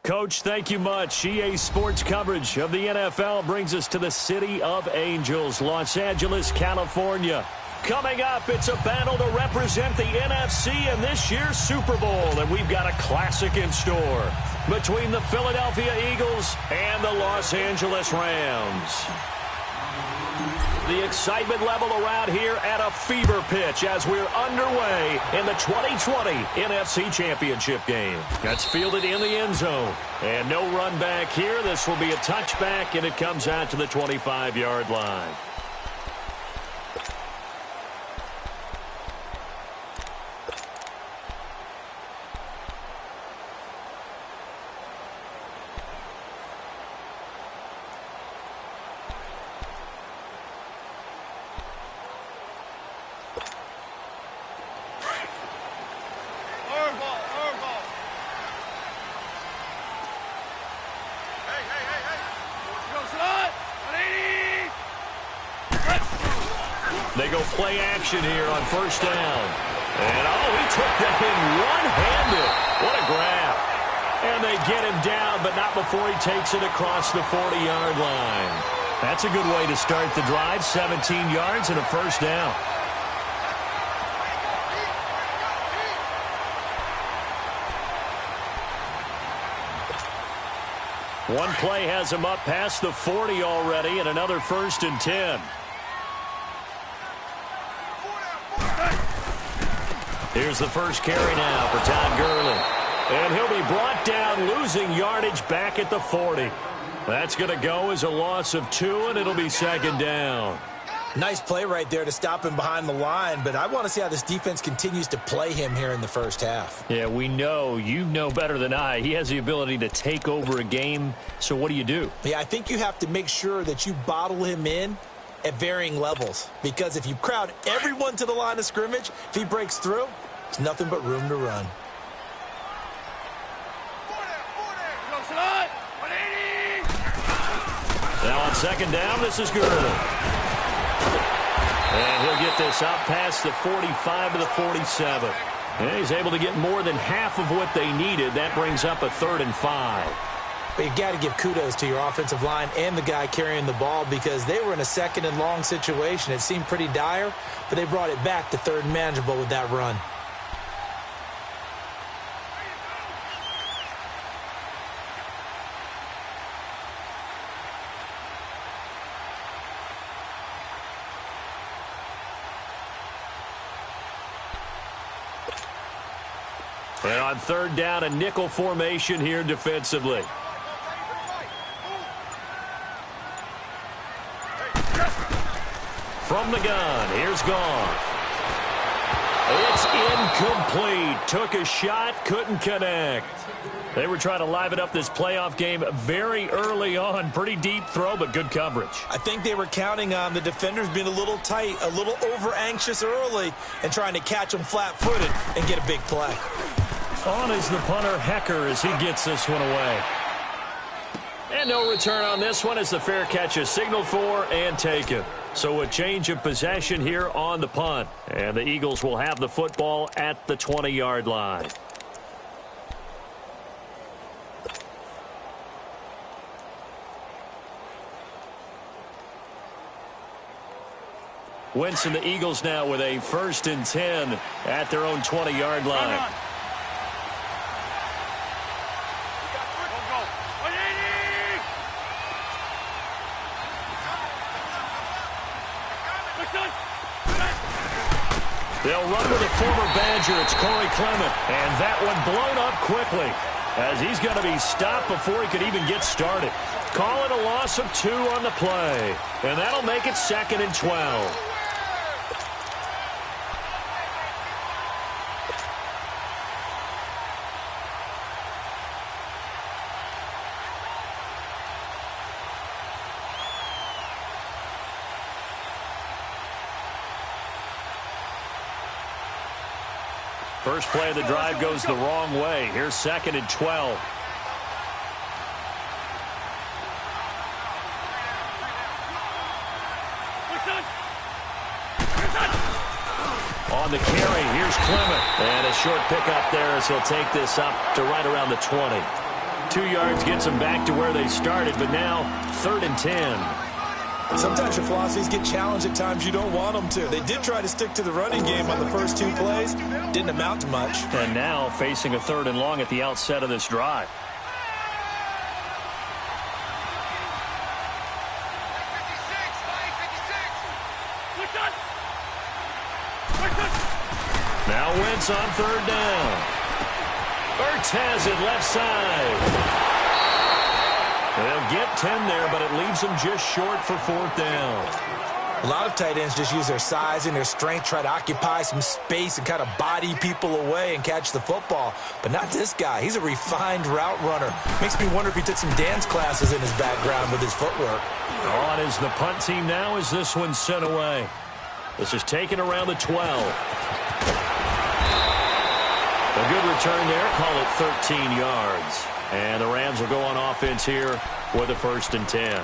Coach, thank you much. EA Sports coverage of the NFL brings us to the City of Angels, Los Angeles, California. Coming up, it's a battle to represent the NFC in this year's Super Bowl, and we've got a classic in store between the Philadelphia Eagles and the Los Angeles Rams. The excitement level around here at a fever pitch as we're underway in the 2020 NFC Championship game. That's fielded in the end zone. And no run back here. This will be a touchback, and it comes out to the 25-yard line. They go play action here on first down. And, he took that thing one-handed. What a grab. And they get him down, but not before he takes it across the 40-yard line. That's a good way to start the drive. 17 yards and a first down. One play has him up past the 40 already, and another 1st and 10. Here's the first carry now for Todd Gurley. And he'll be brought down, losing yardage back at the 40. That's going to go as a loss of 2, and it'll be 2nd down. Nice play right there to stop him behind the line, but I want to see how this defense continues to play him here in the first half. Yeah, we know. You know better than I. He has the ability to take over a game, so what do you do? Yeah, I think you have to make sure that you bottle him in at varying levels, because if you crowd everyone to the line of scrimmage, if he breaks through, there's nothing but room to run. Now on 2nd down, this is Gurley. And he'll get this out past the 45 to the 47. And he's able to get more than half of what they needed. That brings up a 3rd and 5. But you've got to give kudos to your offensive line and the guy carrying the ball, because they were in a 2nd and long situation. It seemed pretty dire, but they brought it back to 3rd and manageable with that run. And on 3rd down, a nickel formation here defensively. From the gun, here's Goff. It's incomplete. Took a shot, couldn't connect. They were trying to liven up this playoff game very early on. Pretty deep throw, but good coverage. I think they were counting on the defenders being a little tight, a little over-anxious early, and trying to catch them flat-footed and get a big play. On is the punter, Hecker, as he gets this one away. And no return on this one as the fair catch is signaled for and taken. So a change of possession here on the punt. And the Eagles will have the football at the 20-yard line. Winston, the Eagles now with a 1st and 10 at their own 20-yard line. They'll run with a former Badger. It's Corey Clement. And that one blown up quickly as he's going to be stopped before he could even get started. Call it a loss of 2 on the play. And that'll make it 2nd and 12. First play of the drive goes the wrong way. Here's 2nd and 12. On the carry, here's Clement. And a short pickup there as he'll take this up to right around the 20. 2 yards gets them back to where they started, but now 3rd and 10. Sometimes your philosophies get challenged at times you don't want them to. They did try to stick to the running game on the first 2 plays. Didn't amount to much. And now facing a 3rd and long at the outset of this drive. Now Wentz on 3rd down. Ertz has it left side. They'll get 10 there, but it leaves them just short for 4th down. A lot of tight ends just use their size and their strength, try to occupy some space and kind of body people away and catch the football. But not this guy. He's a refined route runner. Makes me wonder if he took some dance classes in his background with his footwork. On is the punt team now as this one's sent away. This is taken around the 12. A good return there. Call it 13 yards. And the Rams will go on offense here with a 1st and 10.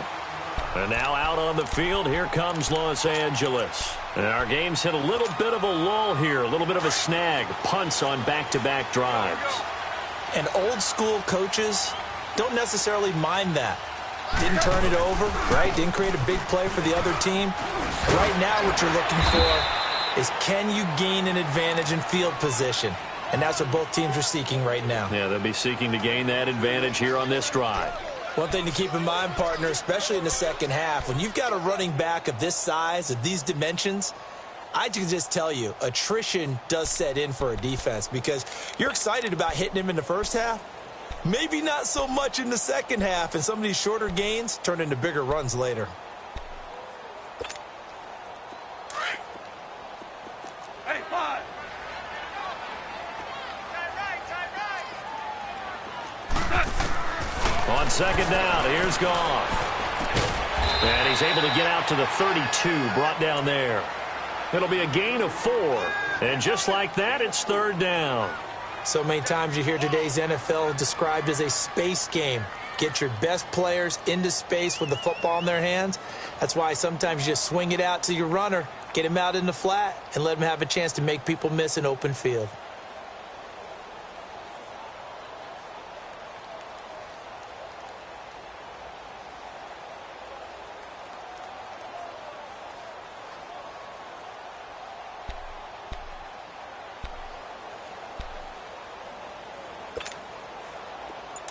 And now out on the field, here comes Los Angeles. And our game's hit a little bit of a lull here, a little bit of a snag. Punts on back-to-back drives. And old-school coaches don't necessarily mind that. Didn't turn it over, right? Didn't create a big play for the other team. Right now what you're looking for is, can you gain an advantage in field position? And that's what both teams are seeking right now. Yeah, they'll be seeking to gain that advantage here on this drive. One thing to keep in mind, partner, especially in the second half, when you've got a running back of this size, of these dimensions, I can just tell you, attrition does set in for a defense because you're excited about hitting him in the first half. Maybe not so much in the second half, and some of these shorter gains turn into bigger runs later. Hey, 5. On 2nd down, here's Goff. And he's able to get out to the 32, brought down there. It'll be a gain of 4. And just like that, it's 3rd down. So many times you hear today's NFL described as a space game. Get your best players into space with the football in their hands. That's why sometimes you just swing it out to your runner, get him out in the flat, and let him have a chance to make people miss an open field.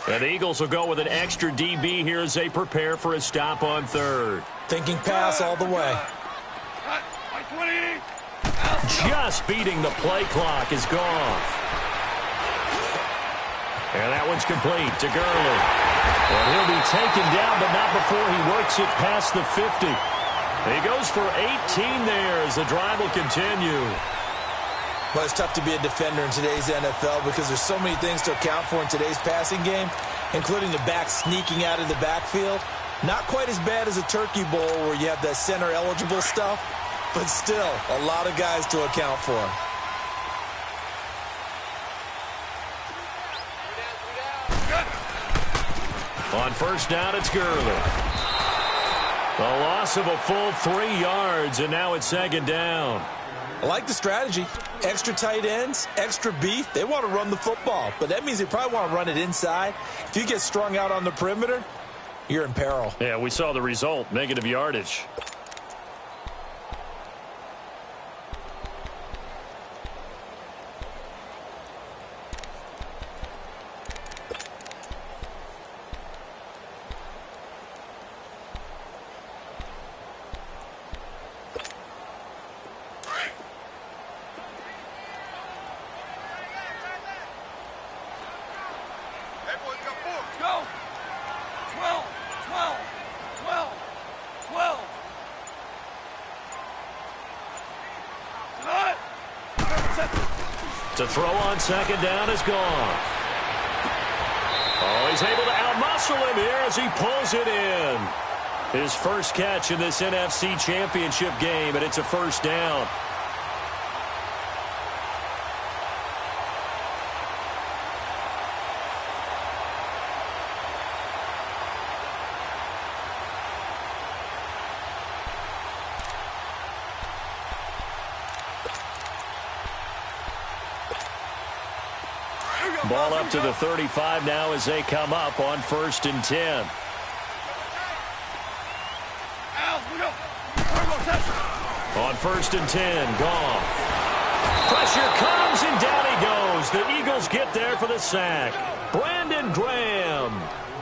And the Eagles will go with an extra DB here as they prepare for a stop on 3rd. Thinking pass all the way. Just beating the play clock is Goff. And that one's complete to Gurley. And he'll be taken down, but not before he works it past the 50. He goes for 18 there as the drive will continue. Well, it's tough to be a defender in today's NFL because there's so many things to account for in today's passing game, including the back sneaking out of the backfield. Not quite as bad as a turkey bowl where you have that center-eligible stuff, but still a lot of guys to account for. On 1st down, it's Gurley. A loss of a full 3 yards, and now it's 2nd down. I like the strategy. Extra tight ends, extra beef. They want to run the football, but that means they probably want to run it inside. If you get strung out on the perimeter, you're in peril. Yeah, we saw the result, negative yardage. To throw on 2nd down is Goff. Oh, he's able to outmuscle him here as he pulls it in. His first catch in this NFC Championship game, and it's a 1st down. Ball up to the 35 now as they come up on 1st and 10. On 1st and 10, Goff. Pressure comes, and down he goes. The Eagles get there for the sack. Brandon Graham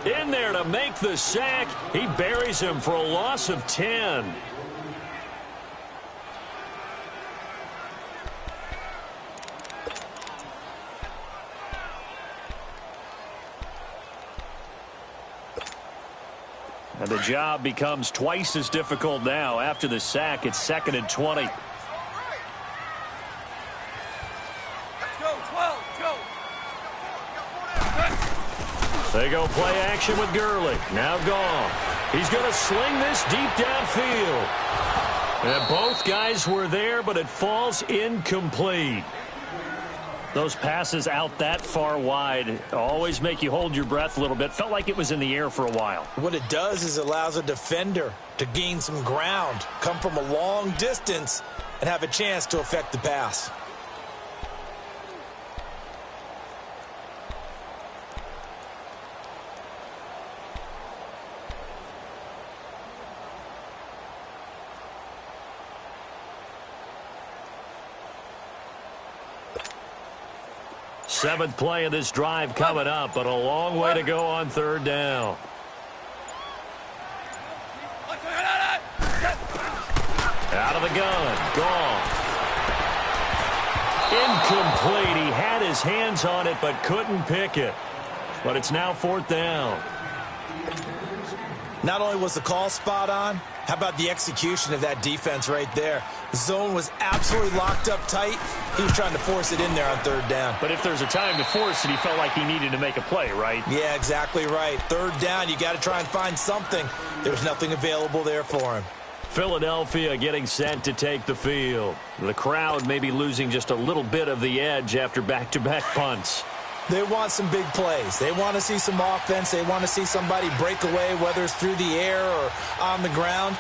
in there to make the sack. He buries him for a loss of 10. And the job becomes twice as difficult now. After the sack, it's 2nd and 20. They go play action with Gurley. Now Goff. He's going to sling this deep downfield. And both guys were there, but it falls incomplete. Those passes out that far wide always make you hold your breath a little bit. Felt like it was in the air for a while. What it does is it allows a defender to gain some ground, come from a long distance, and have a chance to affect the pass. Seventh play of this drive coming up, but a long way to go on 3rd down. Out of the gun, Goff. Incomplete. He had his hands on it, but couldn't pick it. But it's now 4th down. Not only was the call spot on, how about the execution of that defense right there? The zone was absolutely locked up tight. He was trying to force it in there on 3rd down. But if there's a time to force it, he felt like he needed to make a play, right? Yeah, exactly right. 3rd down, you got to try and find something. There's nothing available there for him. Philadelphia getting set to take the field. The crowd may be losing just a little bit of the edge after back-to-back punts. They want some big plays. They want to see some offense. They want to see somebody break away, whether it's through the air or on the ground.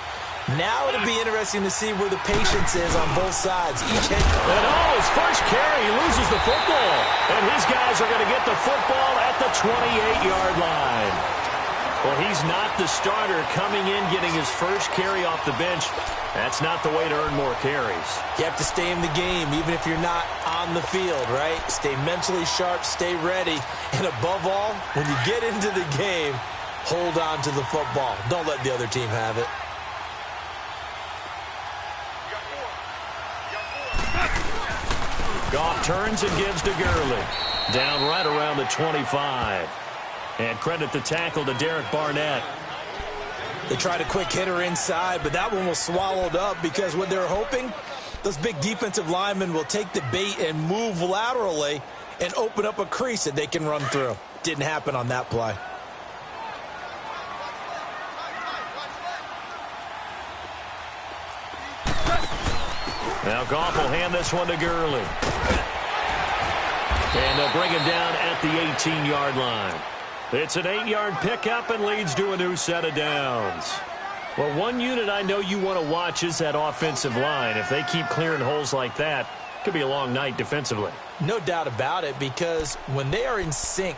Now it'll be interesting to see where the patience is on both sides. Each head. And his first carry, he loses the football. And his guys are going to get the football at the 28-yard line. Well, he's not the starter coming in, getting his first carry off the bench. That's not the way to earn more carries. You have to stay in the game, even if you're not on the field, right? Stay mentally sharp, stay ready. And above all, when you get into the game, hold on to the football. Don't let the other team have it. Goff turns and gives to Gurley. Down right around the 25. And credit the tackle to Derek Barnett. They tried a quick hitter inside, but that one was swallowed up because what they're hoping, those big defensive linemen will take the bait and move laterally and open up a crease that they can run through. Didn't happen on that play. Now Goff will hand this one to Gurley. And they'll bring him down at the 18-yard line. It's an 8-yard pickup and leads to a new set of downs. Well, one unit I know you want to watch is that offensive line. If they keep clearing holes like that, it could be a long night defensively. No doubt about it, because when they are in sync,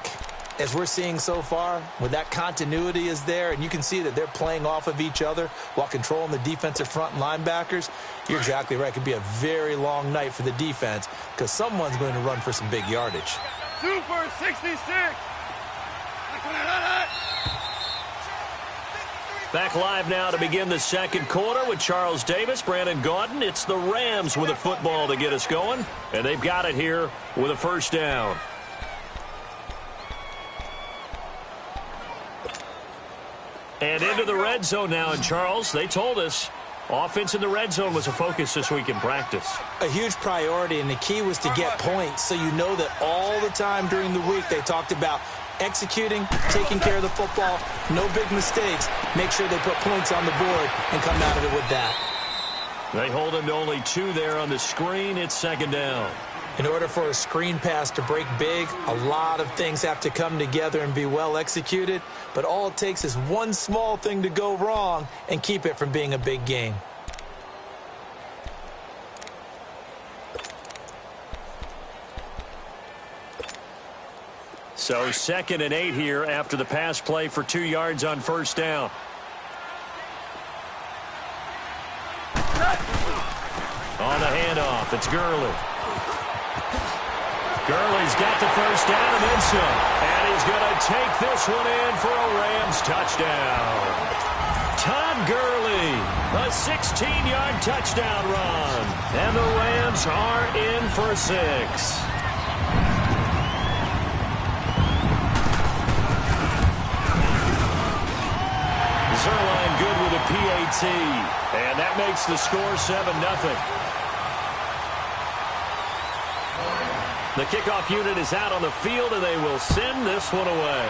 as we're seeing so far, when that continuity is there, and you can see that they're playing off of each other while controlling the defensive front linebackers, you're exactly right. It could be a very long night for the defense because someone's going to run for some big yardage. Super 66. Back live now to begin the second quarter with Charles Davis, Brandon Gaudin. It's the Rams with a football to get us going, and they've got it here with a first down. And into the red zone now, and Charles, they told us offense in the red zone was a focus this week in practice. A huge priority, and the key was to get points, so you know that all the time during the week they talked about executing, taking care of the football, no big mistakes, make sure they put points on the board and come out of it with that. They hold him to only 2 there on the screen. It's second down. In order for a screen pass to break big, a lot of things have to come together and be well executed, but all it takes is one small thing to go wrong and keep it from being a big gain. So 2nd and 8 here after the pass play for 2 yards on first down. On the handoff, it's Gurley. Gurley's got the first down and then some. And he's going to take this one in for a Rams touchdown. Todd Gurley, a 16-yard touchdown run. And the Rams are in for 6. Zerline good with a PAT. And that makes the score 7-0. The kickoff unit is out on the field, and they will send this one away.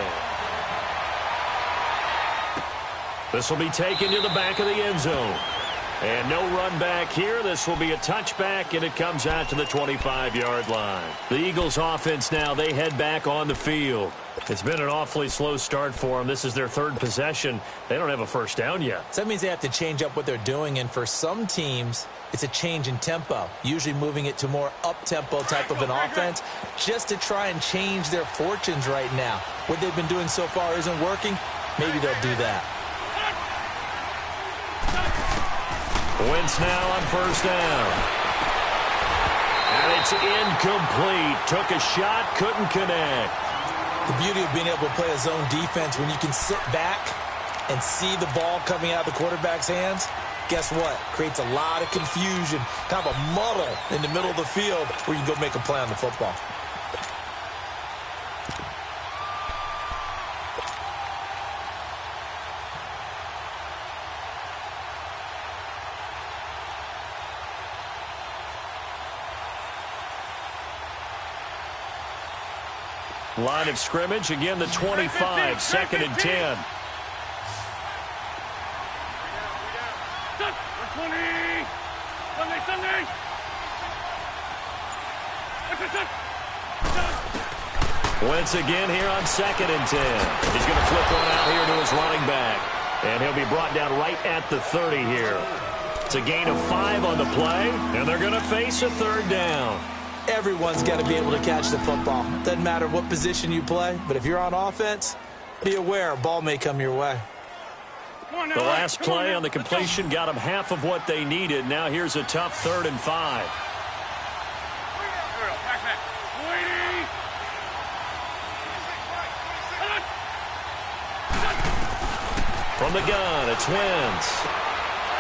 This will be taken to the back of the end zone. And no run back here. This will be a touchback, and it comes out to the 25-yard line. The Eagles offense now, they head back on the field. It's been an awfully slow start for them. This is their 3rd possession. They don't have a first down yet. So that means they have to change up what they're doing, and for some teams, it's a change in tempo, usually moving it to more up-tempo type of an offense just to try and change their fortunes right now. What they've been doing so far isn't working. Maybe they'll do that. Wentz now on first down. And it's incomplete. Took a shot, couldn't connect. The beauty of being able to play a zone defense when you can sit back and see the ball coming out of the quarterback's hands, guess what? Creates a lot of confusion, kind of a muddle in the middle of the field where you can go make a play on the football. Line of scrimmage, again the 25, 2nd and 10. Wentz again here on 2nd and 10. He's going to flip one out here to his running back. And he'll be brought down right at the 30 here. It's a gain of 5 on the play, and they're going to face a 3rd down. Everyone's got to be able to catch the football. Doesn't matter what position you play, but if you're on offense, be aware a ball may come your way. The last play on the completion got them half of what they needed. Now here's a tough 3rd and 5. From the gun, it's Wentz.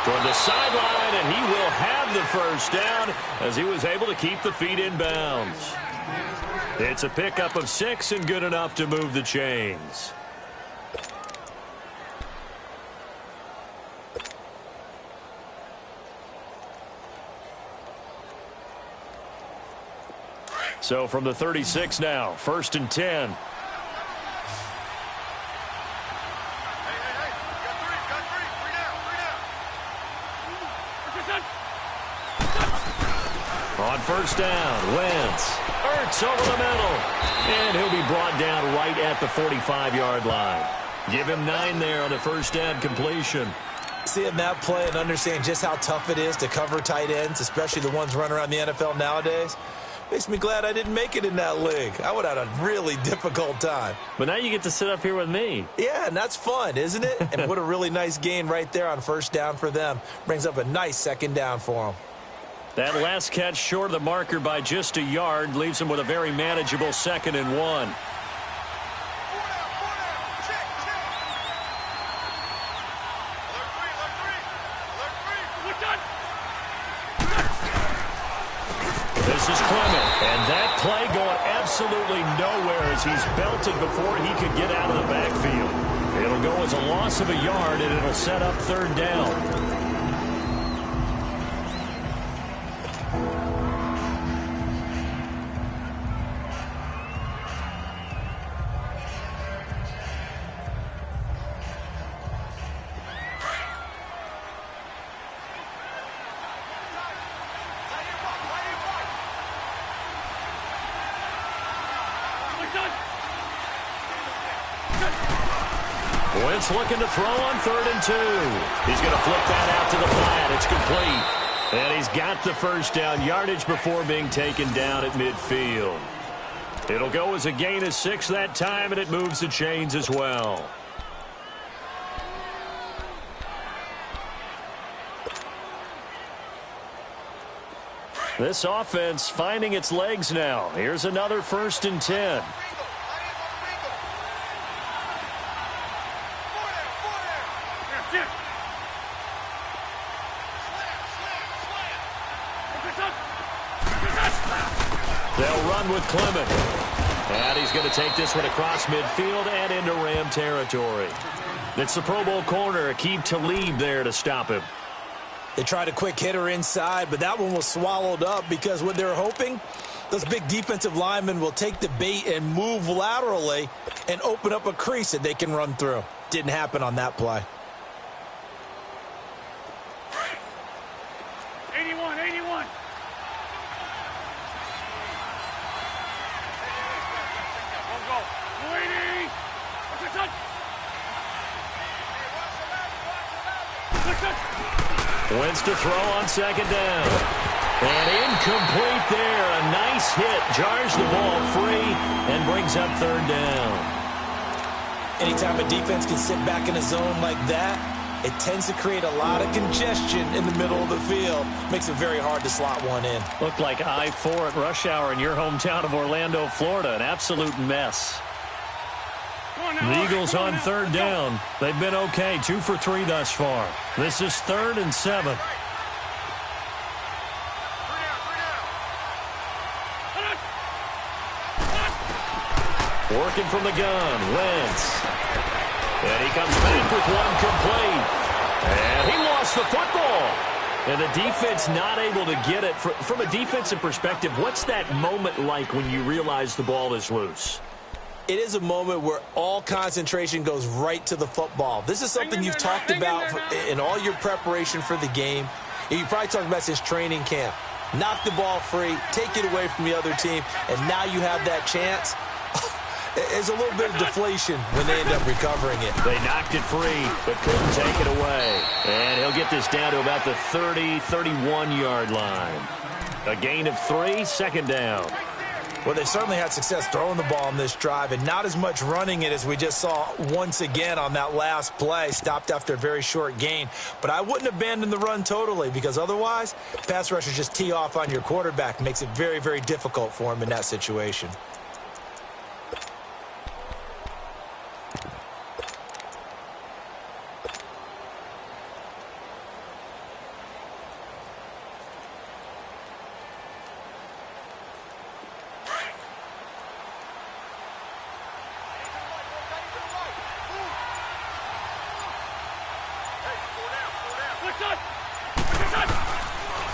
Toward the sideline, and he will have the first down as he was able to keep the feet in bounds. It's a pickup of 6 and good enough to move the chains. So from the 36 now, 1st and 10. On first down, Wentz. Ertz over the middle. And he'll be brought down right at the 45-yard line. Give him 9 there on the first down completion. Seeing that play and understand just how tough it is to cover tight ends, especially the ones running around the NFL nowadays, makes me glad I didn't make it in that league. I would have had a really difficult time. But now you get to sit up here with me. Yeah, and that's fun, isn't it? And what a really nice gain right there on first down for them. Brings up a nice 2nd down for them. That last catch short of the marker by just a yard leaves them with a very manageable 2nd and 1. This is Clement, and that play going absolutely nowhere as he's belted before he could get out of the backfield. It'll go as a loss of a yard, and it'll set up 3rd down. Wentz looking to throw on 3rd and 2. He's going to flip that out to the flat. It's complete. And he's got the first down, yardage before being taken down at midfield. It'll go as a gain of 6 that time, and it moves the chains as well. This offense finding its legs now. Here's another 1st and 10. They'll run with Clement. And he's going to take this one across midfield and into Ram territory. It's the Pro Bowl corner, Aqib Talib there to stop him. They tried a quick hitter inside, but that one was swallowed up because what they're hoping, those big defensive linemen will take the bait and move laterally and open up a crease that they can run through. Didn't happen on that play. 81, 81. Go. 280. What's your touch? Wins to throw on 2nd down. And incomplete there. A nice hit. Jars the ball free and brings up 3rd down. Anytime a defense can sit back in a zone like that, it tends to create a lot of congestion in the middle of the field. Makes it very hard to slot one in. Looked like I-4 at rush hour in your hometown of Orlando, Florida. An absolute mess. The Eagles on 3rd down. They've been okay. 2 for 3 thus far. This is 3rd and 7. Working from the gun. Wentz. And he comes back with one complete. And he lost the football. And the defense not able to get it. From a defensive perspective, what's that moment like when you realize the ball is loose? It is a moment where all concentration goes right to the football. This is something you've talked about in all your preparation for the game. You probably talked about since training camp. Knock the ball free, take it away from the other team, and now you have that chance. There's a little bit of deflation when they end up recovering it. They knocked it free, but couldn't take it away. And he'll get this down to about the 30, 31-yard line. A gain of 3, 2nd down. Well, they certainly had success throwing the ball on this drive and not as much running it as we just saw once again on that last play. Stopped after a very short gain. But I wouldn't abandon the run totally because otherwise, pass rushers just tee off on your quarterback. Makes it very, very difficult for him in that situation.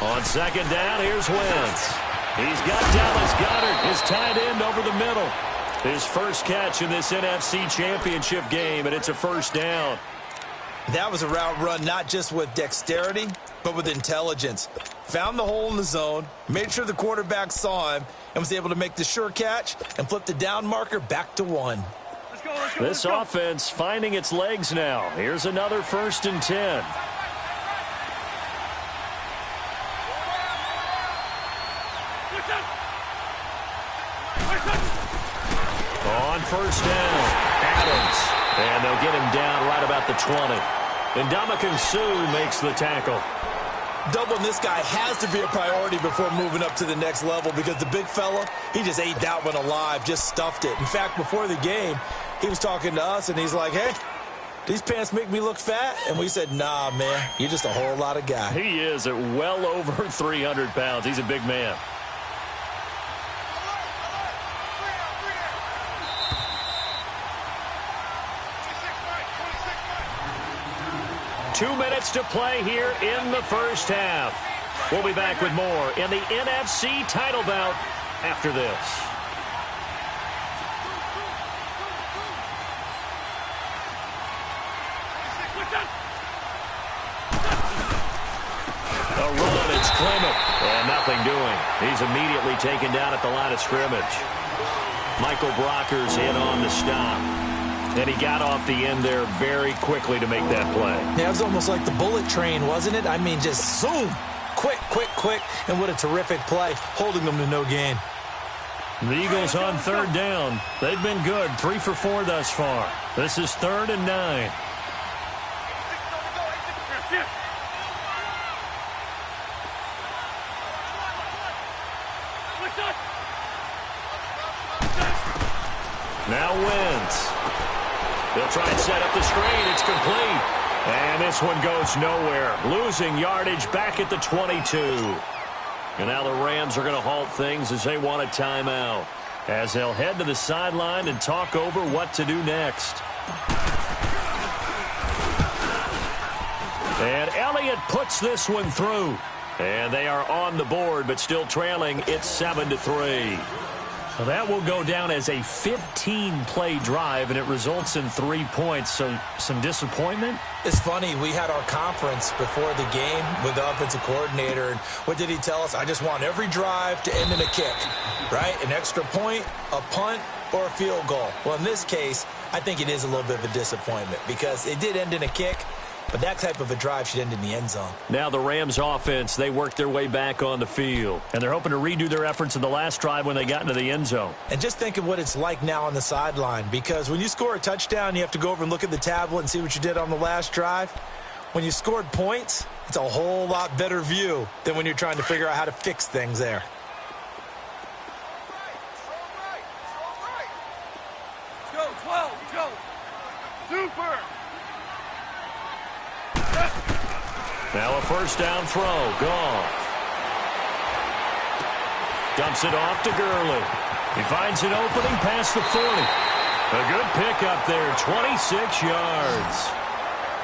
On 2nd down, here's Wentz. He's got Dallas Goedert, his tight end, over the middle. His first catch in this NFC Championship game, and it's a 1st down. That was a route run not just with dexterity, but with intelligence. Found the hole in the zone, made sure the quarterback saw him, and was able to make the sure catch and flip the down marker back to 1. This offense finding its legs now. Here's another 1st and 10. On 1st down, Adams. And they'll get him down right about the 20. And Ndamukong Suh makes the tackle. Doubling this guy has to be a priority before moving up to the next level because the big fella, he just ate that one alive, just stuffed it. In fact, before the game, he was talking to us, and he's like, hey, these pants make me look fat? And we said, nah, man, you're just a whole lot of guy. He is at well over 300 pounds. He's a big man. Two minutes to play here in the first half. We'll be back with more in the NFC title bout after this. A run, it's Clement. And nothing doing. He's immediately taken down at the line of scrimmage. Michael Brocker's in on the stop. And he got off the end there very quickly to make that play. Yeah, it was almost like the bullet train, wasn't it? I mean, just zoom. Quick, quick, quick. And what a terrific play, holding them to no gain. The Eagles on third down. They've been good, 3 for 4 thus far. This is 3rd and 9. Now Wentz. They'll try and set up the screen. It's complete. And this one goes nowhere. Losing yardage back at the 22. And now the Rams are going to halt things as they want a timeout, as they'll head to the sideline and talk over what to do next. And Elliott puts this one through. And they are on the board, but still trailing. It's 7-3. Well, that will go down as a 15-play drive, and it results in 3 points. So some disappointment? It's funny. We had our conference before the game with the offensive coordinator, and what did he tell us? I just want every drive to end in a kick, right? An extra point, a punt, or a field goal. Well, in this case, I think it is a little bit of a disappointment because it did end in a kick, but that type of a drive should end in the end zone. Now the Rams offense, they worked their way back on the field. And they're hoping to redo their efforts in the last drive when they got into the end zone. And just think of what it's like now on the sideline, because when you score a touchdown, you have to go over and look at the tablet and see what you did on the last drive. When you scored points, it's a whole lot better view than when you're trying to figure out how to fix things there. Go, 12, go. Super. Now a first down throw. Goff dumps it off to Gurley. He finds an opening past the 40. A good pickup there, 26 yards.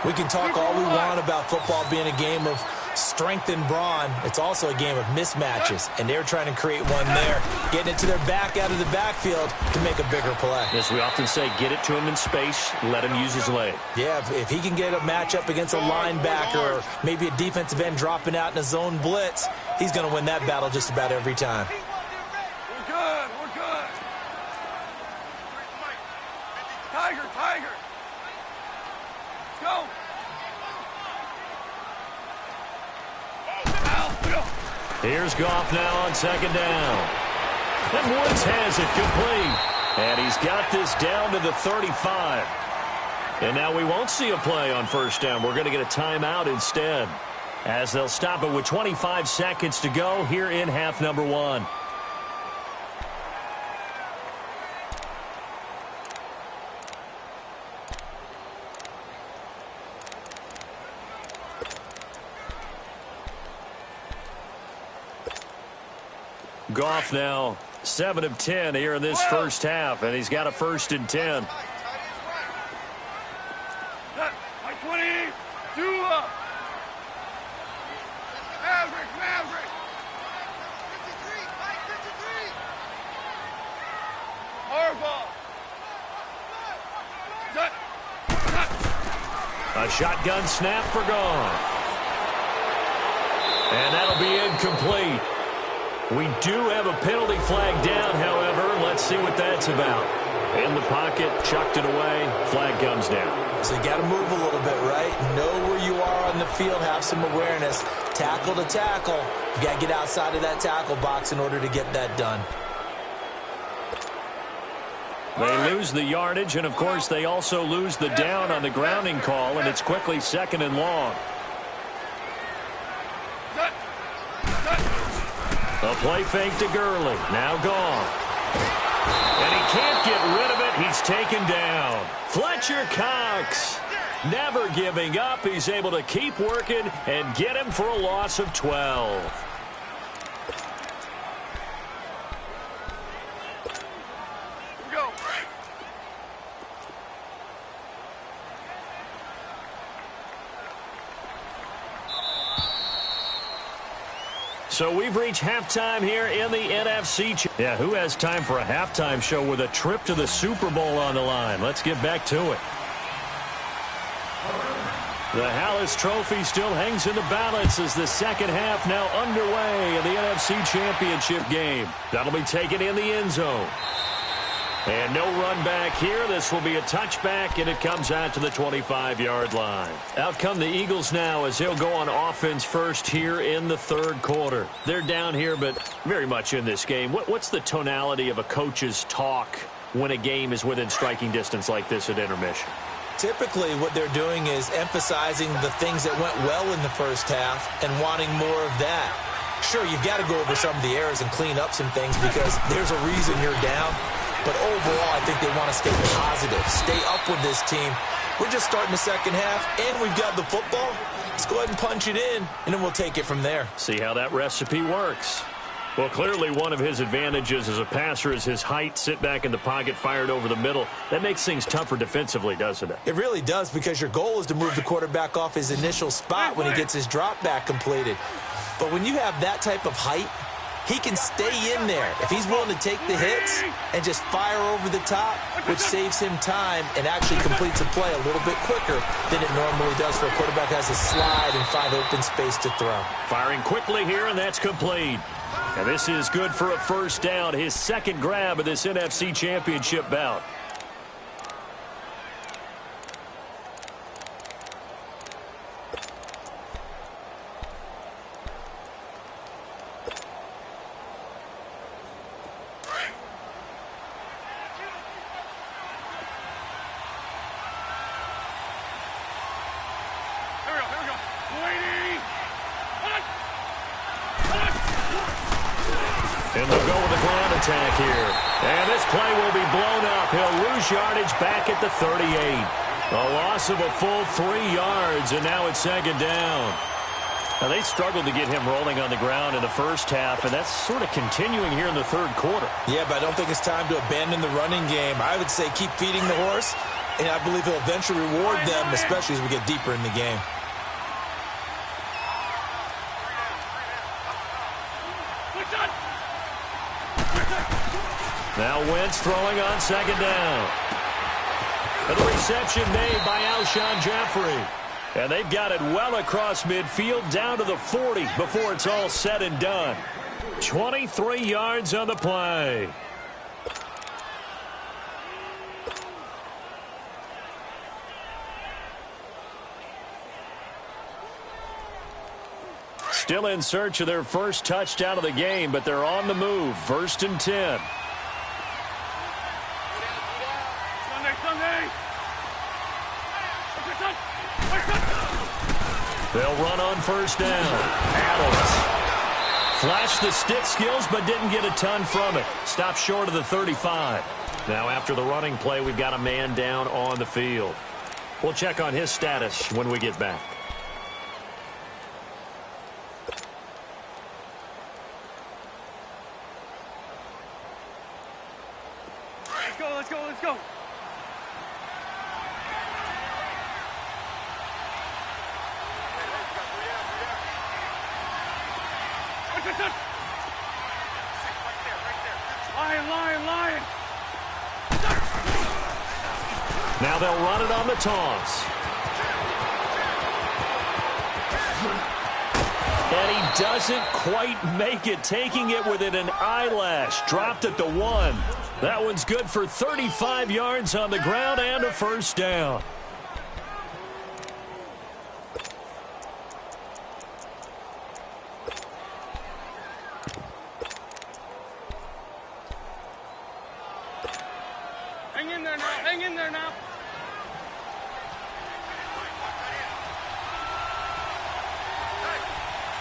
We can talk all we want about football being a game of strength and brawn. It's also a game of mismatches, and they're trying to create one there, getting it to their back out of the backfield to make a bigger play. As we often say, get it to him in space, let him use his leg. Yeah, if he can get a matchup against a linebacker or maybe a defensive end dropping out in a zone blitz, he's going to win that battle just about every time. We're good, we're good. Tiger, Tiger. Go. Here's Goff now on second down. And Woods has it complete. And he's got this down to the 35. And now we won't see a play on first down. We're going to get a timeout instead, as they'll stop it with 25 seconds to go here in half number 1. Goff now 7 of 10 here in this first half, and he's got a 1st and 10. By 20, do up. Maverick, Maverick. 53, Mike 53. Harbaugh. A shotgun snap for Goff. And that'll be incomplete. We do have a penalty flag down, however. Let's see what that's about. In the pocket, chucked it away, flag comes down. So you got to move a little bit, right? Know where you are on the field, have some awareness. Tackle to tackle. You got to get outside of that tackle box in order to get that done. They lose the yardage, and of course they also lose the down on the grounding call, and it's quickly 2nd and long. A play fake to Gurley. Now gone. And he can't get rid of it. He's taken down. Fletcher Cox, never giving up. He's able to keep working and get him for a loss of 12. Go. So we've reached halftime here in the NFC. Yeah, who has time for a halftime show with a trip to the Super Bowl on the line? Let's get back to it. The Hallis Trophy still hangs in the balance as the second half now underway in the NFC Championship game. That'll be taken in the end zone. And no run back here. This will be a touchback, and it comes out to the 25-yard line. Out come the Eagles now as they'll go on offense first here in the third quarter. They're down here, but very much in this game. What's the tonality of a coach's talk when a game is within striking distance like this at intermission? Typically, what they're doing is emphasizing the things that went well in the first half and wanting more of that. Sure, you've got to go over some of the errors and clean up some things because there's a reason you're down. But overall, I think they want to stay positive, stay up with this team. We're just starting the second half, and we've got the football. Let's go ahead and punch it in, and then we'll take it from there. See how that recipe works. Well, clearly one of his advantages as a passer is his height, sit back in the pocket, fired over the middle. That makes things tougher defensively, doesn't it? It really does, because your goal is to move the quarterback off his initial spot when he gets his drop back completed. But when you have that type of height, he can stay in there if he's willing to take the hits and just fire over the top, which saves him time and actually completes a play a little bit quicker than it normally does for a quarterback who has to slide and find open space to throw. Firing quickly here, and that's complete. And this is good for a first down, his second grab of this NFC Championship bout. And they'll go with a ground attack here. And this play will be blown up. He'll lose yardage back at the 38. A loss of a full 3 yards, and now it's second down. Now, they struggled to get him rolling on the ground in the first half, and that's sort of continuing here in the third quarter. Yeah, but I don't think it's time to abandon the running game. I would say keep feeding the horse, and I believe he'll eventually reward them, especially as we get deeper in the game. Now Wentz throwing on second down. And the reception made by Alshon Jeffrey. And they've got it well across midfield down to the 40 before it's all said and done. 23 yards on the play. Still in search of their first touchdown of the game, but they're on the move. First and 10. They'll run on first down. Adams flashed the stick skills but didn't get a ton from it. Stopped short of the 35. Now after the running play, we've got a man down on the field. We'll check on his status when we get back. Let's go, let's go. Lion. Now they'll run it on the toss. And he doesn't quite make it, taking it within an eyelash. Dropped at the 1. That one's good for 35 yards on the ground and a first down. Hang in there now.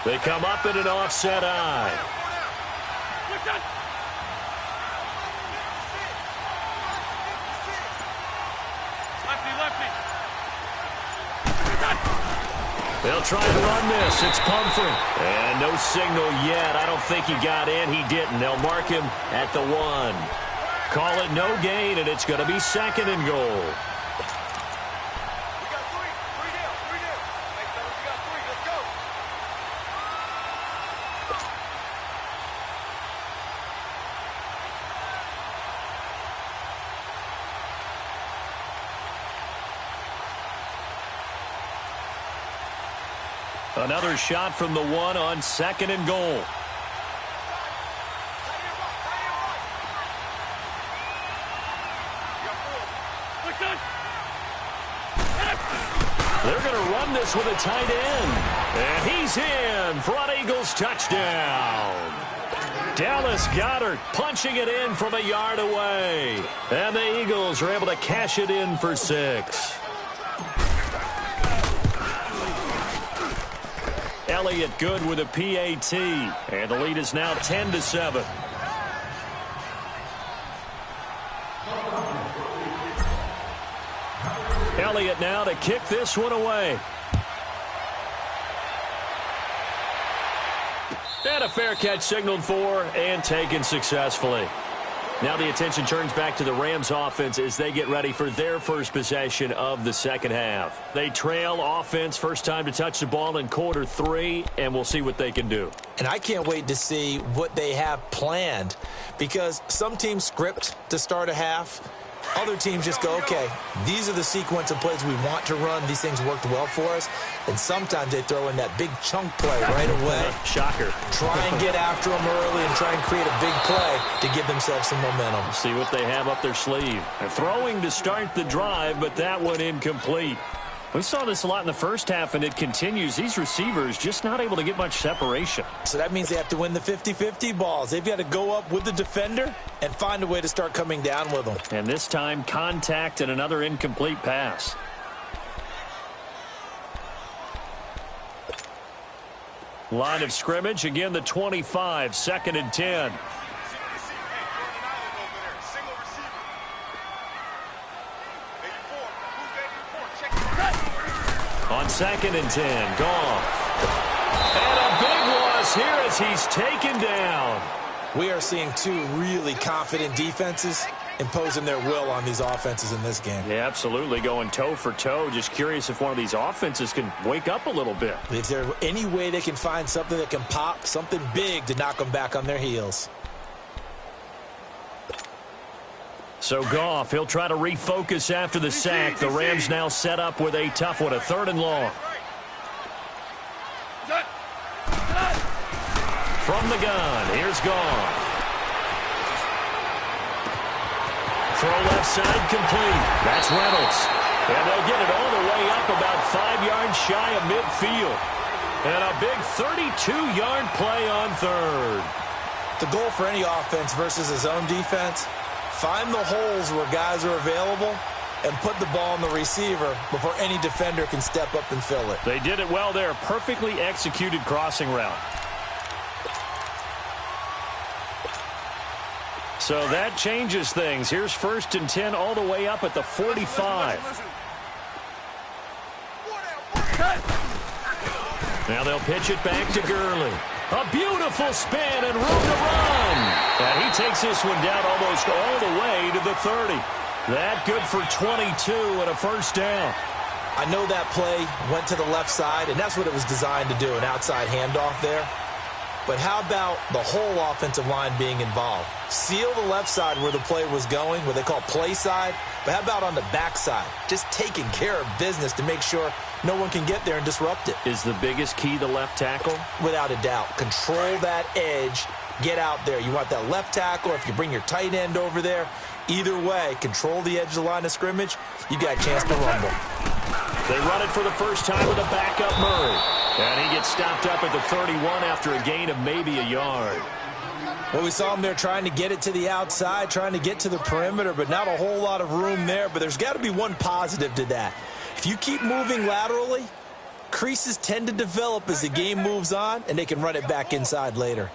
They come up in an offset eye. Lefty. They'll try and run this. It's Pumphrey. And no signal yet. I don't think he got in. He didn't. They'll mark him at the 1. Call it no gain, and it's going to be second and goal. Another shot from the 1 on second and goal. to run this with a tight end. And he's in. Front Eagles touchdown. Dallas Goedert punching it in from a yard away. And the Eagles are able to cash it in for 6. Elliott good with a PAT. And the lead is now 10-7. Elliott now to kick this one away. And a fair catch signaled for and taken successfully. Now the attention turns back to the Rams offense as they get ready for their first possession of the second half. They trail offense, first time to touch the ball in quarter 3, and we'll see what they can do. And I can't wait to see what they have planned, because some teams script to start a half. Other teams just go, okay, these are the sequence of plays we want to run. These things worked well for us. And sometimes they throw in that big chunk play right away. Shocker. Try and get after them early and try and create a big play to give themselves some momentum. See what they have up their sleeve. They're throwing to start the drive, but that one incomplete. We saw this a lot in the first half, and it continues. These receivers just not able to get much separation. So that means they have to win the 50-50 balls. They've got to go up with the defender and find a way to start coming down with them. And this time, contact and another incomplete pass. Line of scrimmage, again the 25, 2nd and 10. On 2nd and 10, Goff. And a big loss here as he's taken down. We are seeing two really confident defenses imposing their will on these offenses in this game. Yeah, absolutely, going toe for toe. Just curious if one of these offenses can wake up a little bit. If there's any way they can find something that can pop, something big to knock them back on their heels. So Goff, he'll try to refocus after the sack. The Rams now set up with a tough one, a 3rd and long. From the gun, here's Goff. Throw left side complete. That's Reynolds. And they'll get it all the way up about 5 yards shy of midfield. And a big 32-yard play on 3rd. The goal for any offense versus a zone defense, find the holes where guys are available and put the ball on the receiver before any defender can step up and fill it. They did it well there. Perfectly executed crossing route. So that changes things. Here's 1st and 10 all the way up at the 45. Now they'll pitch it back to Gurley. A beautiful spin and room to run. And he takes this one down almost all the way to the 30. That good for 22 and a 1st down. I know that play went to the left side, and that's what it was designed to do, an outside handoff there. But how about the whole offensive line being involved? Seal the left side where the play was going, what they call play side. But how about on the back side? Just taking care of business to make sure no one can get there and disrupt it. Is the biggest key the left tackle? Without a doubt. Control that edge. Get out there. You want that left tackle, or if you bring your tight end over there, either way, control the edge of the line of scrimmage, you got a chance to rumble. They run it for the first time with a backup Murray. And he gets stopped up at the 31 after a gain of maybe a yard. Well, we saw him there trying to get it to the outside, trying to get to the perimeter, but not a whole lot of room there. But there's got to be one positive to that. If you keep moving laterally, creases tend to develop as the game moves on, and they can run it back inside later.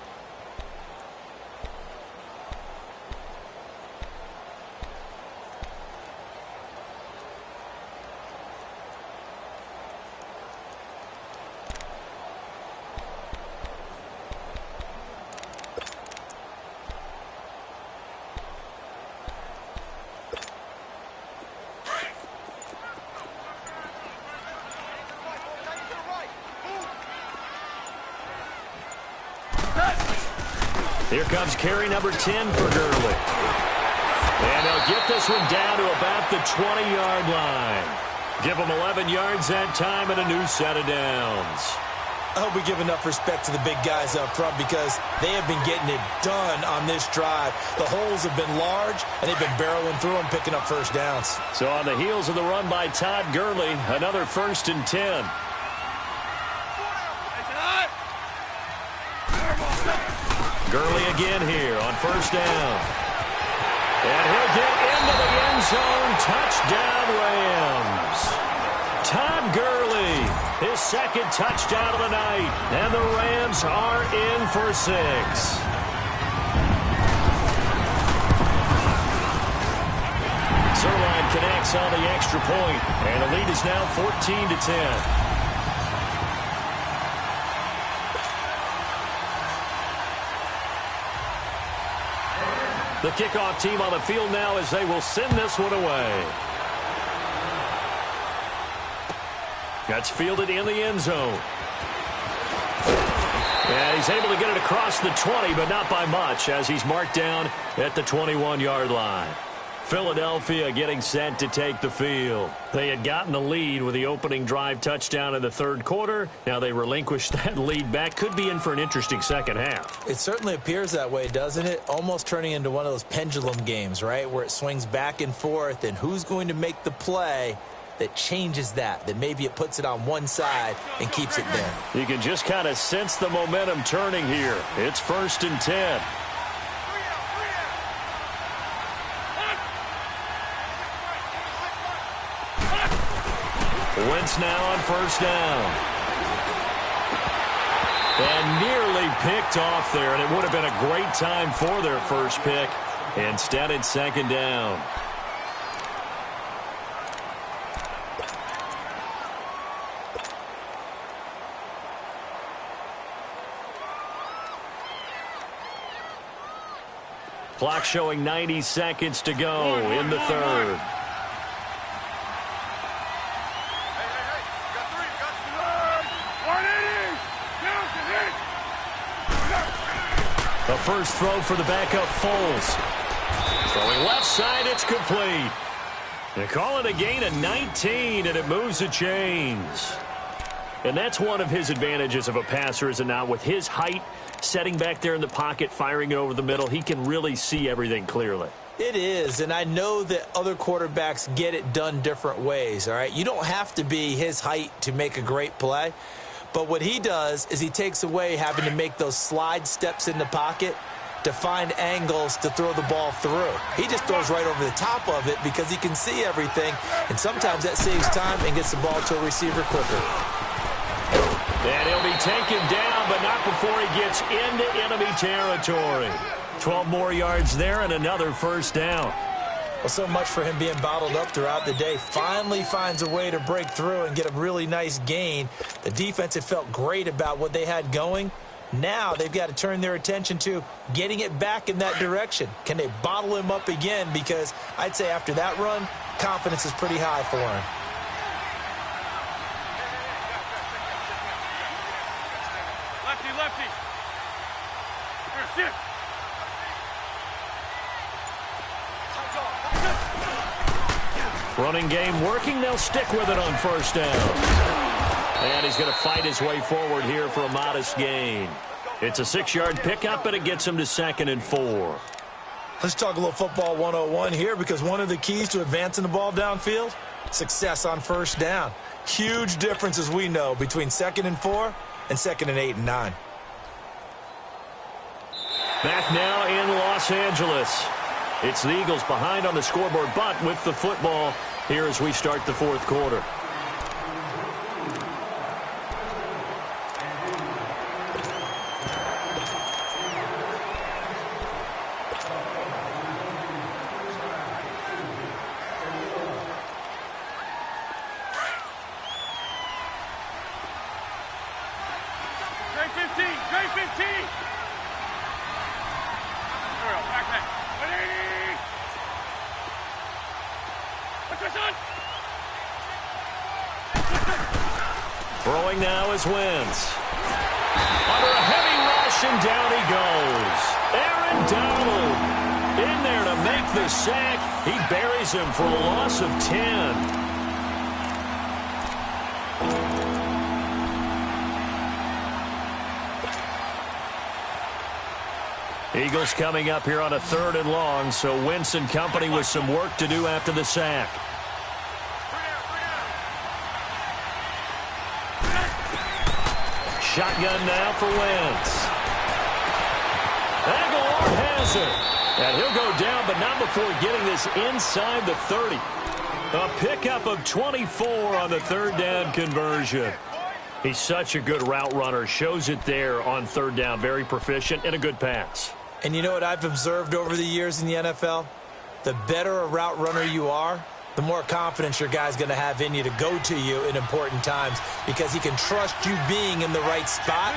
Here comes carry number 10 for Gurley. And they'll get this one down to about the 20-yard line. Give them 11 yards that time and a new set of downs. I hope we give enough respect to the big guys up front because they have been getting it done on this drive. The holes have been large, and they've been barreling through them, picking up first downs. So on the heels of the run by Todd Gurley, another 1st and 10. Gurley again here on 1st down. And he'll get into the end zone. Touchdown, Rams. Todd Gurley, his 2nd touchdown of the night. And the Rams are in for 6. Zerline connects on the extra point, and the lead is now 14-10. The kickoff team on the field now as they will send this one away. That's fielded in the end zone. And he's able to get it across the 20, but not by much as he's marked down at the 21-yard line. Philadelphia getting set to take the field. They had gotten the lead with the opening drive touchdown in the 3rd quarter. Now they relinquished that lead back. Could be in for an interesting second half. It certainly appears that way, doesn't it? Almost turning into one of those pendulum games, right, where it swings back and forth, and who's going to make the play that changes that maybe it puts it on one side and keeps it there. You can just kind of sense the momentum turning here. It's 1st and 10. Wentz now on 1st down. And nearly picked off there, and it would have been a great time for their first pick. Instead, it's 2nd down. Clock showing 90 seconds to go in the 3rd. The first throw for the backup Foles. Throwing left side, it's complete. They call it a gain of 19, and it moves the chains. And that's one of his advantages of a passer, is it not? With his height, setting back there in the pocket, firing it over the middle, he can really see everything clearly. It is, and I know that other quarterbacks get it done different ways, all right? You don't have to be his height to make a great play. But what he does is he takes away having to make those slide steps in the pocket to find angles to throw the ball through. He just throws right over the top of it because he can see everything, and sometimes that saves time and gets the ball to a receiver quicker. And he'll be taken down, but not before he gets into enemy territory. 12 more yards there and another 1st down. Well, so much for him being bottled up throughout the day. Finally finds a way to break through and get a really nice gain. The defense had felt great about what they had going. Now they've got to turn their attention to getting it back in that direction. Can they bottle him up again? Because I'd say after that run, confidence is pretty high for him. Lefty, lefty. Here, sit. Running game working. They'll stick with it on 1st down. And he's going to fight his way forward here for a modest gain. It's a 6-yard pickup, and it gets him to 2nd and 4. Let's talk a little football 101 here, because one of the keys to advancing the ball downfield, success on 1st down. Huge difference, as we know, between 2nd and 4 and 2nd and 8 and 9. Back now in Los Angeles. It's the Eagles behind on the scoreboard, but with the football here as we start the 4th quarter. Trey 15, Trey 15. Back, back. 180. Throwing now is Wentz. Under a heavy rush, and down he goes. Aaron Donald in there to make the sack. He buries him for a loss of 10. Eagles coming up here on a 3rd and long, so Wentz and company with some work to do after the sack. Shotgun now for Wentz. Aguilar has it. And he'll go down, but not before getting this inside the 30. A pickup of 24 on the 3rd down conversion. He's such a good route runner. Shows it there on 3rd down. Very proficient and a good pass. And you know what I've observed over the years in the NFL? The better a route runner you are, the more confidence your guy's going to have in you to go to you in important times because he can trust you being in the right spot,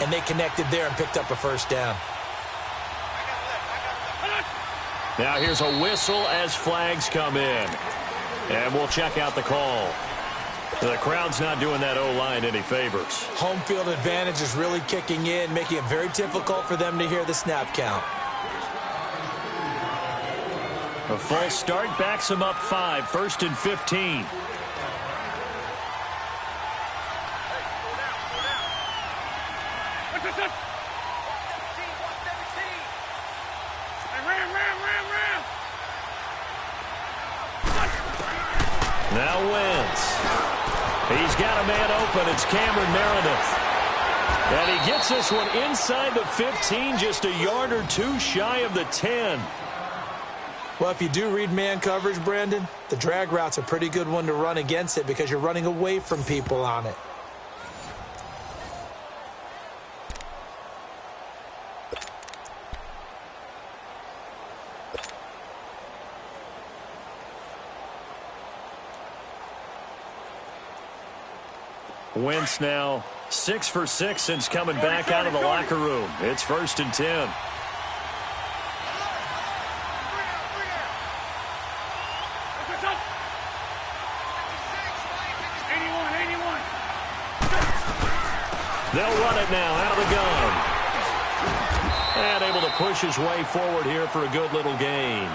and they connected there and picked up a 1st down. Now here's a whistle as flags come in. And we'll check out the call. The crowd's not doing that O-line any favors. Home field advantage is really kicking in, making it very difficult for them to hear the snap count. A false start backs them up 5, 1st and 15. Now Wentz. He's got a man open. It's Cameron Meredith. And he gets this one inside the 15, just a yard or 2 shy of the 10. Well, if you do read man coverage, Brandon, the drag route's a pretty good one to run against it because you're running away from people on it. Wentz now 6 for 6 since coming back out of the locker room. It's 1st and 10. They'll run it now out of the gun. And able to push his way forward here for a good little gain.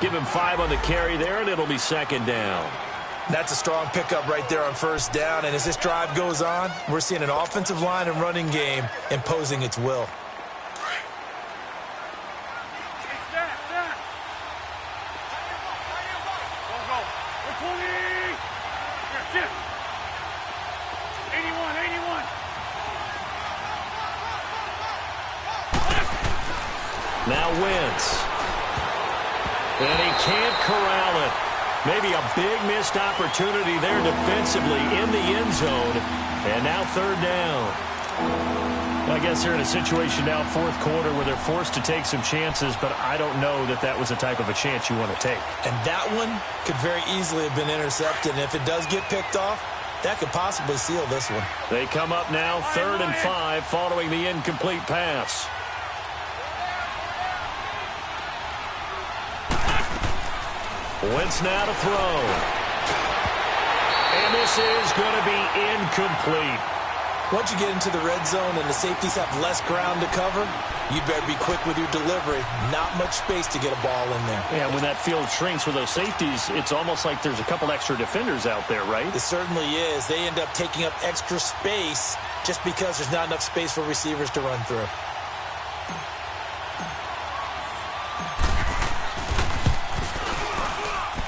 Give him 5 on the carry there, and it'll be 2nd down. That's a strong pickup right there on 1st down. And as this drive goes on, we're seeing an offensive line and running game imposing its will. Now Wentz. And he can't corral it. Maybe a big missed opportunity there defensively in the end zone. And now 3rd down. I guess they're in a situation now, 4th quarter, where they're forced to take some chances, but I don't know that that was the type of a chance you want to take. And that one could very easily have been intercepted. And if it does get picked off, that could possibly seal this one. They come up now 3rd and 5 following the incomplete pass. Wentz now to throw. And this is going to be incomplete. Once you get into the red zone and the safeties have less ground to cover, you better be quick with your delivery. Not much space to get a ball in there. Yeah, when that field shrinks with those safeties, it's almost like there's a couple extra defenders out there, right? It certainly is. They end up taking up extra space just because there's not enough space for receivers to run through.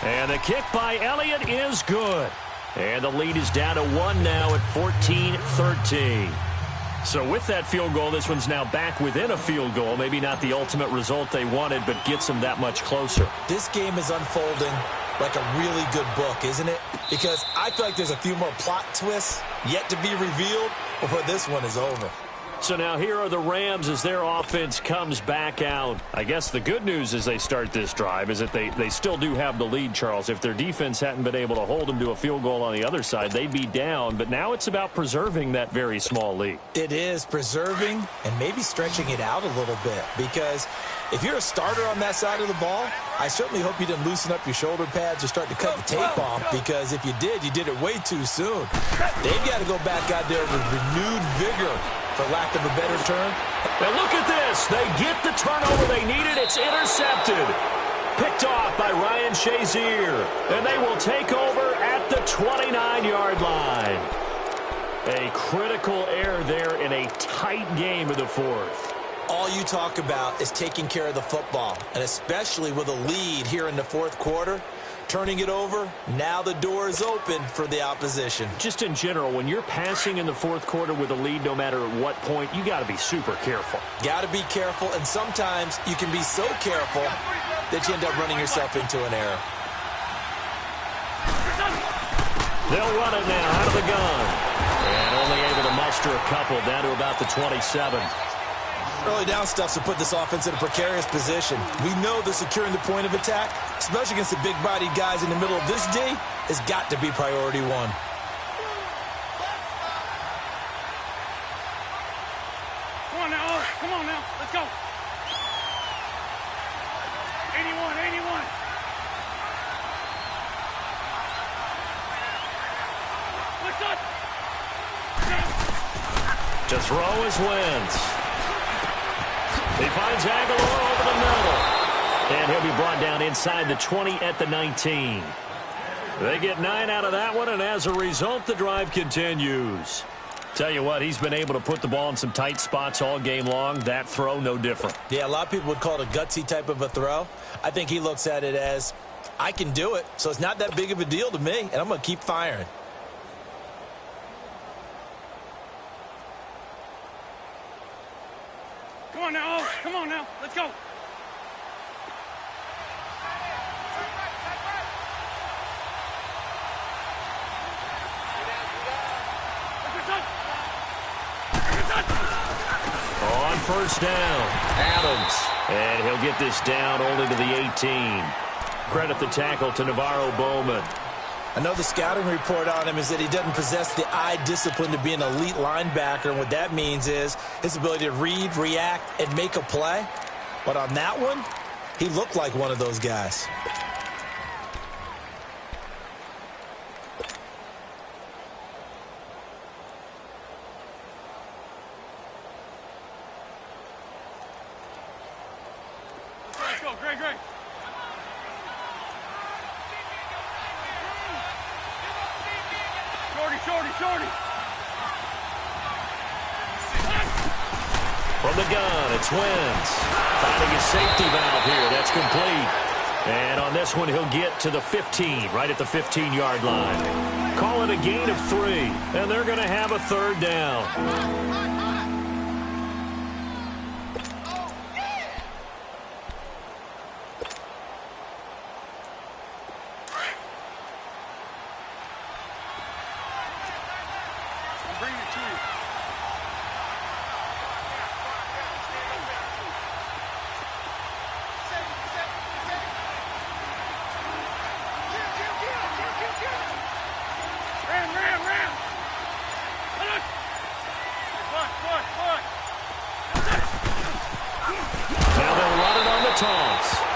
And the kick by Elliott is good. And the lead is down to 1 now at 14-13. So with that field goal, this one's now back within a field goal. Maybe not the ultimate result they wanted, but gets them that much closer. This game is unfolding like a really good book, isn't it? Because I feel like there's a few more plot twists yet to be revealed before this one is over. So now here are the Rams as their offense comes back out. I guess the good news as they start this drive is that they still do have the lead, Charles. If their defense hadn't been able to hold them to a field goal on the other side, they'd be down. But now it's about preserving that very small lead. It is preserving and maybe stretching it out a little bit. Because if you're a starter on that side of the ball, I certainly hope you didn't loosen up your shoulder pads or start to cut the tape off. Because if you did it way too soon. They've got to go back out there with renewed vigor, for lack of a better term. And look at this. They get the turnover they needed. It's intercepted. Picked off by Ryan Shazier. And they will take over at the 29-yard line. A critical error there in a tight game of the 4th. all you talk about is taking care of the football, and especially with a lead here in the fourth quarter, turning it over, now the door is open for the opposition. Just in general, when you're passing in the fourth quarter with a lead, no matter at what point, you got to be super careful. Got to be careful, and sometimes you can be so careful that you end up running yourself into an error. They'll run it now out of the gun. And only able to muster a couple down to about the 27. Early down stuffs will put this offense in a precarious position. We know that securing the point of attack, especially against the big-bodied guys in the middle of this D, has got to be priority one. Come on now. Come on now. Let's go. 81, 81. What's up? To throw is Wentz. He finds Aguilar over the middle. And he'll be brought down inside the 20 at the 19. They get 9 out of that one, and as a result, the drive continues. Tell you what, he's been able to put the ball in some tight spots all game long. That throw, no different. Yeah, a lot of people would call it a gutsy type of a throw. I think he looks at it as, I can do it, so it's not that big of a deal to me, and I'm going to keep firing. Come on now. Come on now. Let's go. On first down, Adams. And he'll get this down only to the 18. Credit the tackle to Navarro Bowman. I know the scouting report on him is that he doesn't possess the eye discipline to be an elite linebacker, and what that means is his ability to read, react, and make a play. But on that one, he looked like one of those guys. Let's go. Great, great. Shorty. From the gun, it's Wentz. Finding his safety valve here. That's complete. And on this one, he'll get to the 15, right at the 15-yard line. Call it a gain of 3, and they're going to have a third down.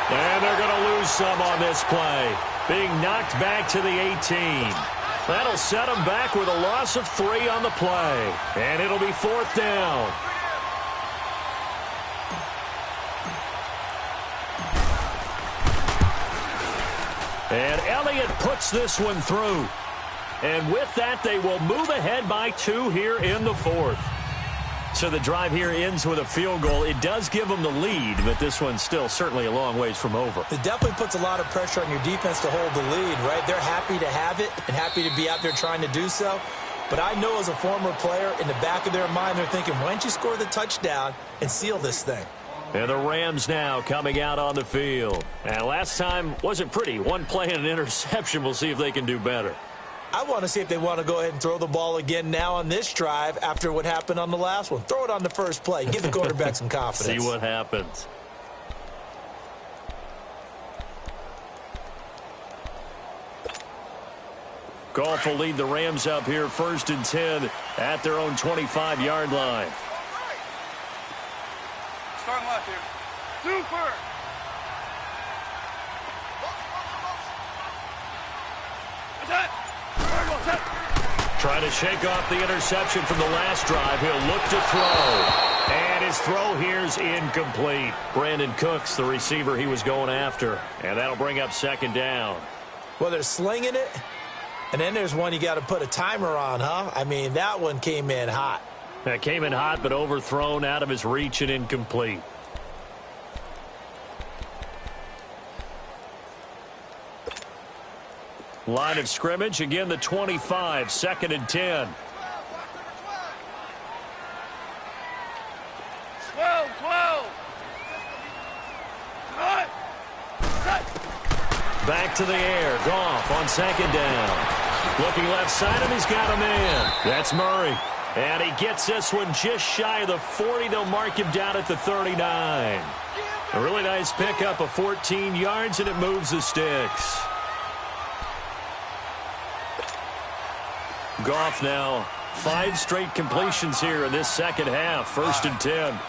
And they're going to lose some on this play. Being knocked back to the 18. That'll set them back with a loss of 3 on the play. And it'll be fourth down. And Elliott puts this one through. And with that, they will move ahead by 2 here in the fourth. So the drive here ends with a field goal. It does give them the lead, but this one's still certainly a long ways from over. It definitely puts a lot of pressure on your defense to hold the lead, right? They're happy to have it and happy to be out there trying to do so. But I know as a former player, in the back of their mind, they're thinking, why don't you score the touchdown and seal this thing? And the Rams now coming out on the field. And last time wasn't pretty. One play and an interception. We'll see if they can do better. I want to see if they want to go ahead and throw the ball again now on this drive after what happened on the last one. Throw it on the first play. Give the quarterback some confidence. See what happens. Goff will lead the Rams up here 1st and 10 at their own 25-yard line. Starting left here. Super. Trying to shake off the interception from the last drive. He'll look to throw. And his throw here's incomplete. Brandon Cooks, the receiver he was going after. And that'll bring up 2nd down. Well, they're slinging it. And then there's one you got to put a timer on, huh? I mean, that one came in hot. That came in hot, but overthrown out of his reach and incomplete. Line of scrimmage, again the 25, 2nd and 10. 12. Back to the air. Goff on 2nd down. Looking left side, and he's got a man. That's Murray. And he gets this one just shy of the 40. They'll mark him down at the 39. A really nice pickup of 14 yards, and it moves the sticks. Goff now 5 straight completions here in this second half. 1st and 10.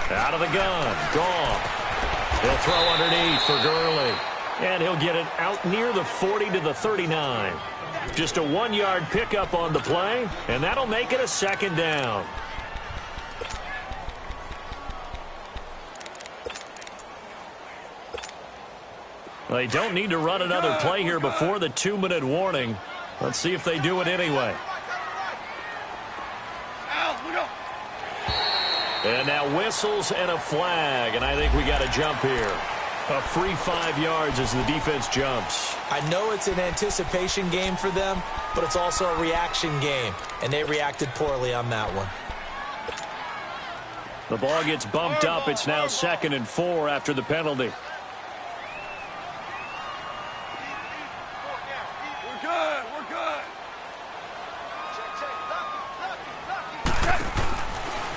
Out of the gun. Goff. He'll throw underneath for Gurley. And he'll get it out near the 40 to the 39. Just a 1-yard pickup on the play, and that'll make it a 2nd down. They don't need to run another play here before the 2-minute warning. Let's see if they do it anyway. And now whistles and a flag, and I think we got a jump here. A free 5 yards as the defense jumps. I know it's an anticipation game for them, but it's also a reaction game, and they reacted poorly on that one. The ball gets bumped up. It's now 2nd and 4 after the penalty. We're good.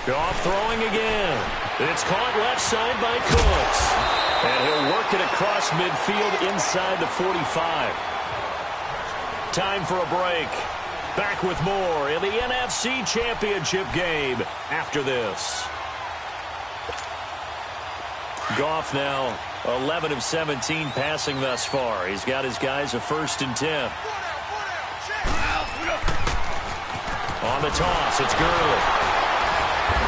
Goff throwing again. It's caught left side by Cooks. And he'll work it across midfield inside the 45. Time for a break. Back with more in the NFC Championship game after this. Goff now 11 of 17 passing thus far. He's got his guys a 1st and 10. On the toss, it's Gurley.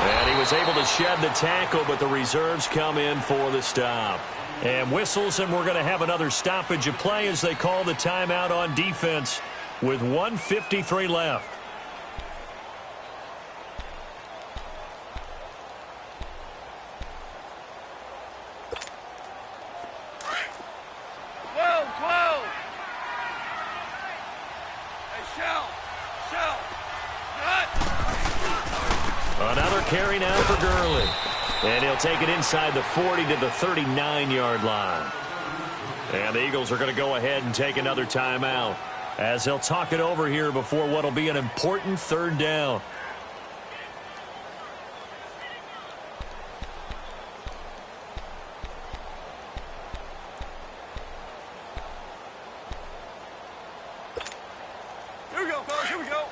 And he was able to shed the tackle, but the reserves come in for the stop. And whistles, and we're going to have another stoppage of play as they call the timeout on defense with 1:53 left. Another carry now for Gurley. And he'll take it inside the 40 to the 39-yard line. And the Eagles are going to go ahead and take another timeout as they'll talk it over here before what will be an important 3rd down. Here we go, fellas. Here we go.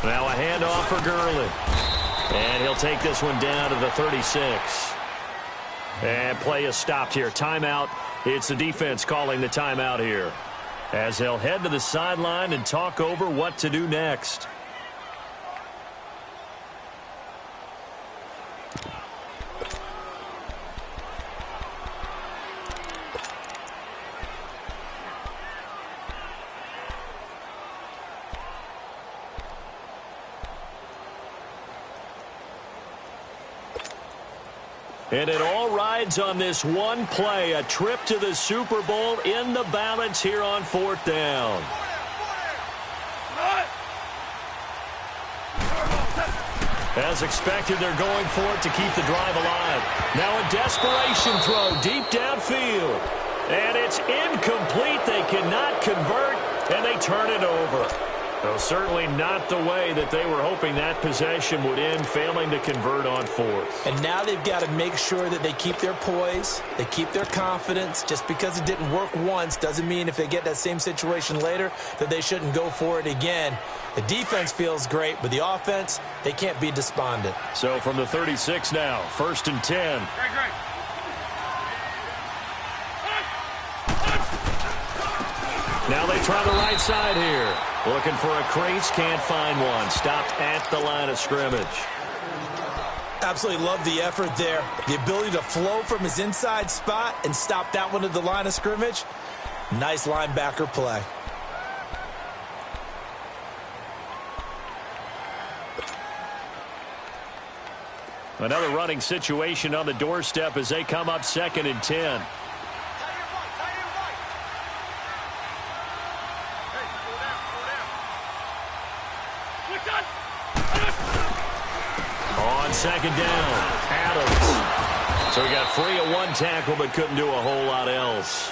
Now a handoff for Gurley. And he'll take this one down to the 36. And play is stopped here. Timeout. It's the defense calling the timeout here, as they'll head to the sideline and talk over what to do next. And it all rides on this one play, a trip to the Super Bowl in the balance here on 4th down. As expected, they're going for it to keep the drive alive. Now a desperation throw deep downfield. And it's incomplete. They cannot convert, and they turn it over. Well, certainly not the way that they were hoping that possession would end, failing to convert on 4th. And now they've got to make sure that they keep their poise, they keep their confidence. Just because it didn't work once doesn't mean if they get that same situation later that they shouldn't go for it again. The defense feels great, but the offense, they can't be despondent. So from the 36 now, 1st and 10. Great. Now they try the right side here. Looking for a crease, can't find one. Stopped at the line of scrimmage. Absolutely love the effort there. The ability to flow from his inside spot and stop that one at the line of scrimmage. Nice linebacker play. Another running situation on the doorstep as they come up 2nd and 10. On 2nd down, Adams. So he got free of one tackle but couldn't do a whole lot else.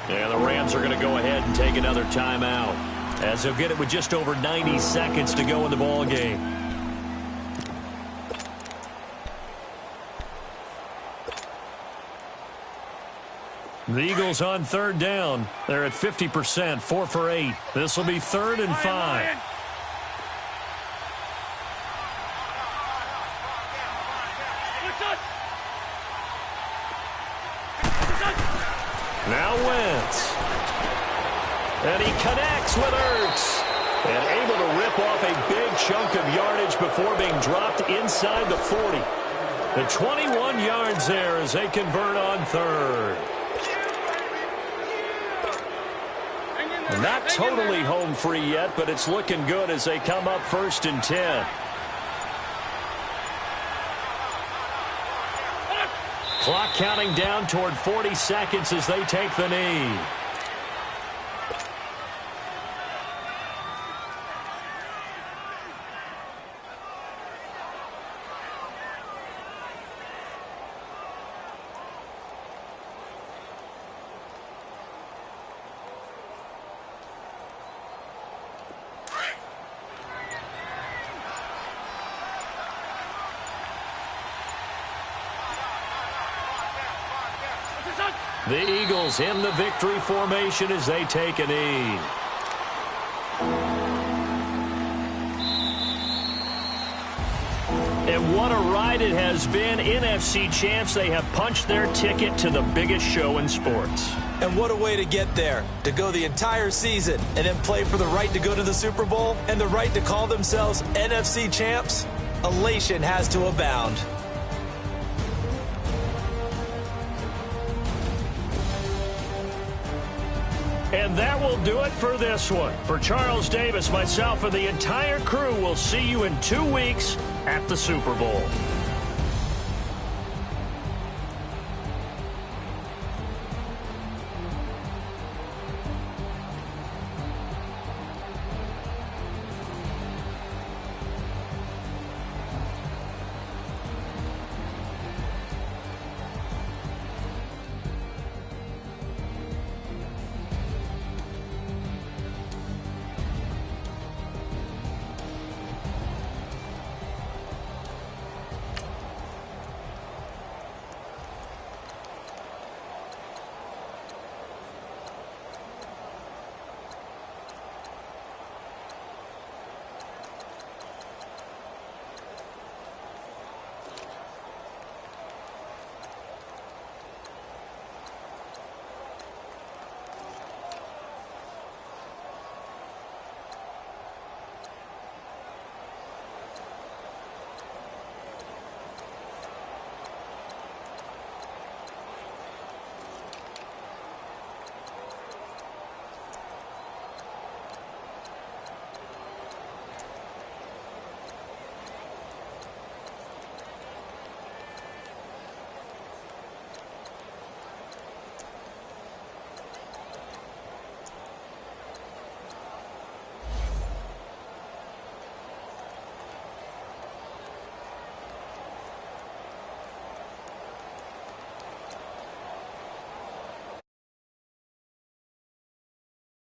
And the Rams are going to go ahead and take another timeout, as they'll get it with just over 90 seconds to go in the ball game. The Eagles on 3rd down. They're at 50%, 4 for 8. This will be 3rd and 5. Now Wentz. And he connects with Ertz. And able to rip off a big chunk of yardage before being dropped inside the 40. The 21 yards there as they convert on 3rd. Not totally home free yet, but it's looking good as they come up 1st and 10. Clock counting down toward 40 seconds as they take the knee. The Eagles in the victory formation as they take a knee. And what a ride it has been. NFC champs, they have punched their ticket to the biggest show in sports. And what a way to get there, to go the entire season and then play for the right to go to the Super Bowl and the right to call themselves NFC champs. Elation has to abound. And that will do it for this one. For Charles Davis, myself, and the entire crew, we'll see you in 2 weeks at the Super Bowl.